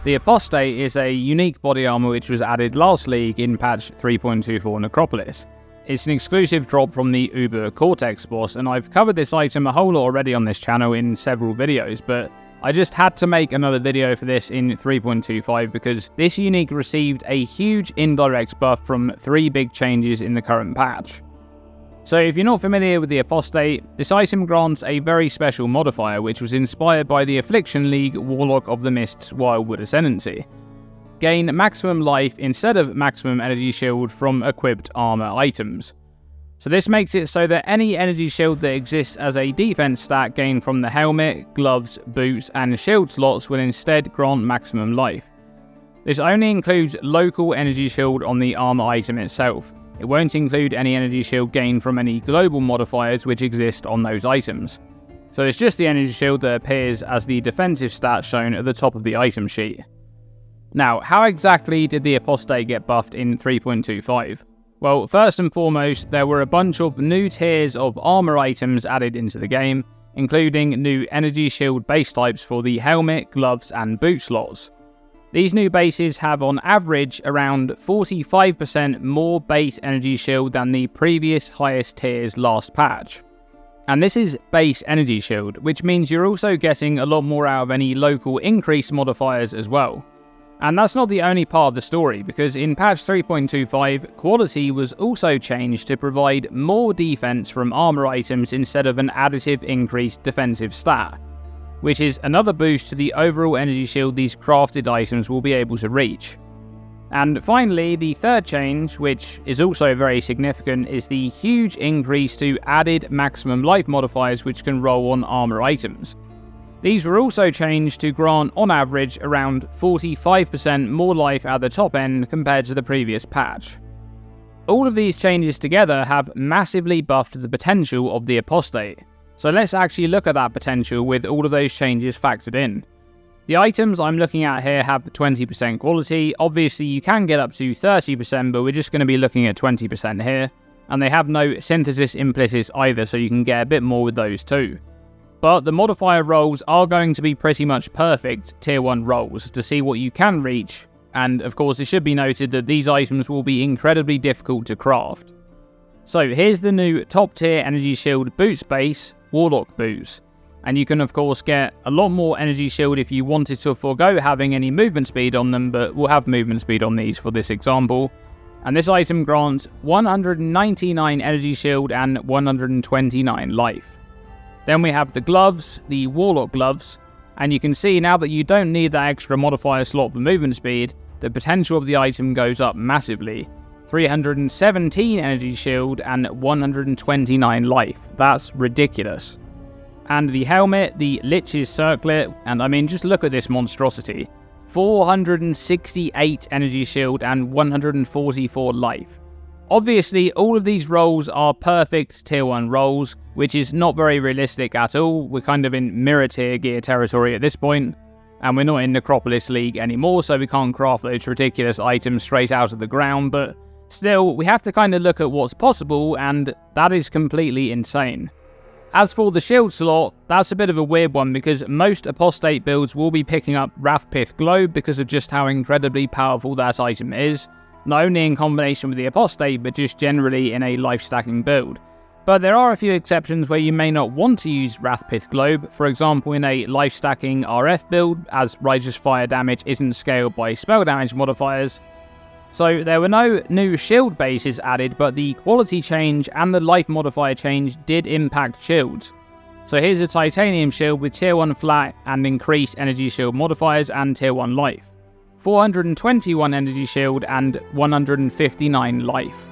The Apostate is a unique body armor which was added last league in patch 3.24 Necropolis. It's an exclusive drop from the Uber Cortex boss, and I've covered this item a whole lot already on this channel in several videos, but I just had to make another video for this in 3.25 because this unique received a huge indirect buff from 3 big changes in the current patch. So if you're not familiar with the Apostate, this item grants a very special modifier which was inspired by the Affliction League Warlock of the Mist's Wildwood Ascendancy. Gain maximum life instead of maximum energy shield from equipped armor items. So this makes it so that any energy shield that exists as a defense stat gained from the helmet, gloves, boots and shield slots will instead grant maximum life. This only includes local energy shield on the armor item itself. It won't include any energy shield gained from any global modifiers which exist on those items. So it's just the energy shield that appears as the defensive stat shown at the top of the item sheet. Now, how exactly did the Apostate get buffed in 3.25? Well, first and foremost, there were a bunch of new tiers of armor items added into the game, including new energy shield base types for the helmet, gloves and boot slots. These new bases have on average around 45% more base energy shield than the previous highest tier's last patch. And this is base energy shield, which means you're also getting a lot more out of any local increase modifiers as well. And that's not the only part of the story, because in patch 3.25, quality was also changed to provide more defense from armor items instead of an additive increased defensive stat, which is another boost to the overall energy shield these crafted items will be able to reach. And finally, the third change, which is also very significant, is the huge increase to added maximum life modifiers which can roll on armor items. These were also changed to grant, on average, around 45% more life at the top end compared to the previous patch. All of these changes together have massively buffed the potential of the Apostate. So let's actually look at that potential with all of those changes factored in. The items I'm looking at here have 20% quality. Obviously you can get up to 30%, but we're just going to be looking at 20% here. And they have no synthesis implicits either, so you can get a bit more with those too. But the modifier rolls are going to be pretty much perfect tier 1 rolls to see what you can reach, and of course it should be noted that these items will be incredibly difficult to craft. So here's the new top tier energy shield boots base, Warlock boots, and you can of course get a lot more energy shield if you wanted to forego having any movement speed on them, but we'll have movement speed on these for this example. And this item grants 199 energy shield and 129 life. Then we have the gloves, the Warlock gloves, and you can see now that you don't need that extra modifier slot for movement speed, the potential of the item goes up massively. 317 energy shield and 129 life. That's ridiculous. And the helmet, the Lich's Circlet, and I mean just look at this monstrosity. 468 energy shield and 144 life. Obviously, all of these rolls are perfect tier 1 rolls, which is not very realistic at all. We're kind of in mirror tier gear territory at this point, and we're not in Necropolis League anymore, so we can't craft those ridiculous items straight out of the ground, but still, we have to kind of look at what's possible, and that is completely insane. As for the shield slot, that's a bit of a weird one because most Apostate builds will be picking up Wrathpith Globe because of just how incredibly powerful that item is. Not only in combination with the Apostate, but just generally in a life stacking build. But there are a few exceptions where you may not want to use Wrathpith Globe, for example in a life stacking RF build, as Righteous Fire damage isn't scaled by spell damage modifiers. So there were no new shield bases added, but the quality change and the life modifier change did impact shields. So here's a titanium shield with tier 1 flat and increased energy shield modifiers and tier 1 life. 421 energy shield and 159 life.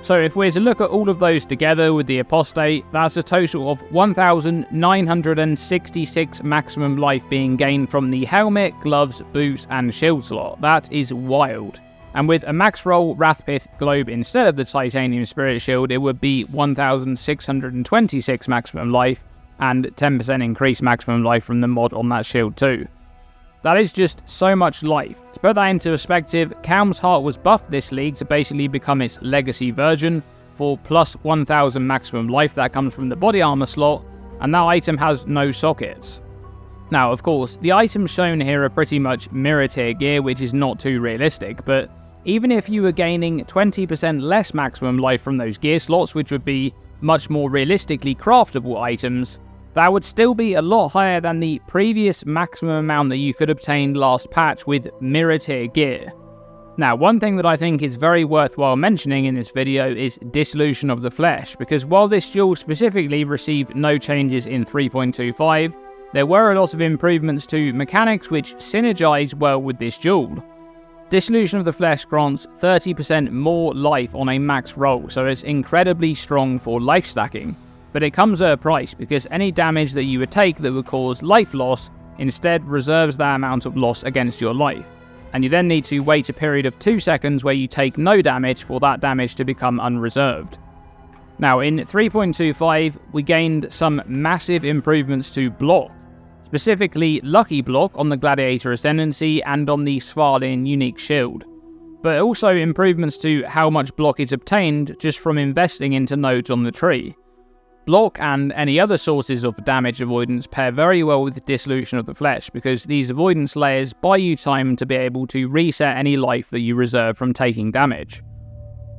So if we're to look at all of those together with the Apostate, that's a total of 1,966 maximum life being gained from the helmet, gloves, boots and shield slot. That is wild. And with a max roll Wrathpith Globe instead of the Titanium Spirit Shield, it would be 1,626 maximum life and 10% increased maximum life from the mod on that shield too. That is just so much life. To put that into perspective, Calm's Heart was buffed this league to basically become its legacy version for plus 1000 maximum life that comes from the body armor slot, and that item has no sockets. Now, of course, the items shown here are pretty much mirror tier gear, which is not too realistic, but even if you were gaining 20% less maximum life from those gear slots, which would be much more realistically craftable items, that would still be a lot higher than the previous maximum amount that you could obtain last patch with mirror tier gear. Now, one thing that I think is very worthwhile mentioning in this video is Dissolution of the Flesh, because while this jewel specifically received no changes in 3.25, there were a lot of improvements to mechanics which synergize well with this jewel. Dissolution of the Flesh grants 30% more life on a max roll, so it's incredibly strong for life stacking. But it comes at a price, because any damage that you would take that would cause life loss instead reserves that amount of loss against your life. And you then need to wait a period of 2 seconds where you take no damage for that damage to become unreserved. Now, in 3.25, we gained some massive improvements to block. Specifically Lucky Block on the Gladiator Ascendancy and on the Svalin Unique Shield, but also improvements to how much block is obtained just from investing into nodes on the tree. Block and any other sources of damage avoidance pair very well with Dissolution of the Flesh, because these avoidance layers buy you time to be able to reset any life that you reserve from taking damage.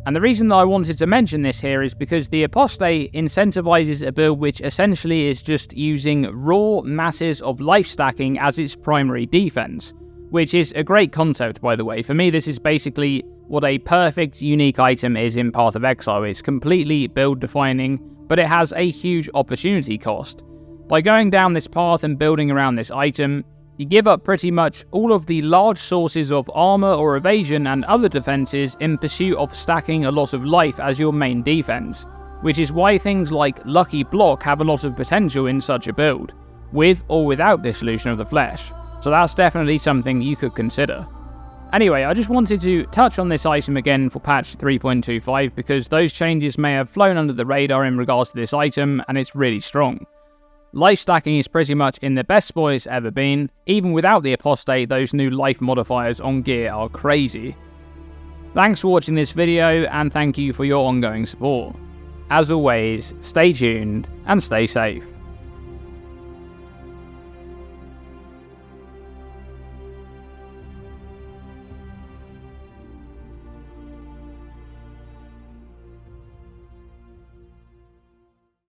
And the reason that I wanted to mention this here is because the Apostate incentivizes a build which essentially is just using raw masses of life stacking as its primary defense, which is a great concept, by the way. For me, this is basically what a perfect unique item is in Path of Exile. It's completely build defining, but it has a huge opportunity cost. By going down this path and building around this item, you give up pretty much all of the large sources of armor or evasion and other defenses in pursuit of stacking a lot of life as your main defense, which is why things like Lucky Block have a lot of potential in such a build, with or without Dissolution of the Flesh, so that's definitely something you could consider. Anyway, I just wanted to touch on this item again for patch 3.25 because those changes may have flown under the radar in regards to this item, and it's really strong. Life stacking is pretty much in the best spot it's ever been. Even without the Apostate, those new life modifiers on gear are crazy. Thanks for watching this video, and thank you for your ongoing support. As always, stay tuned and stay safe.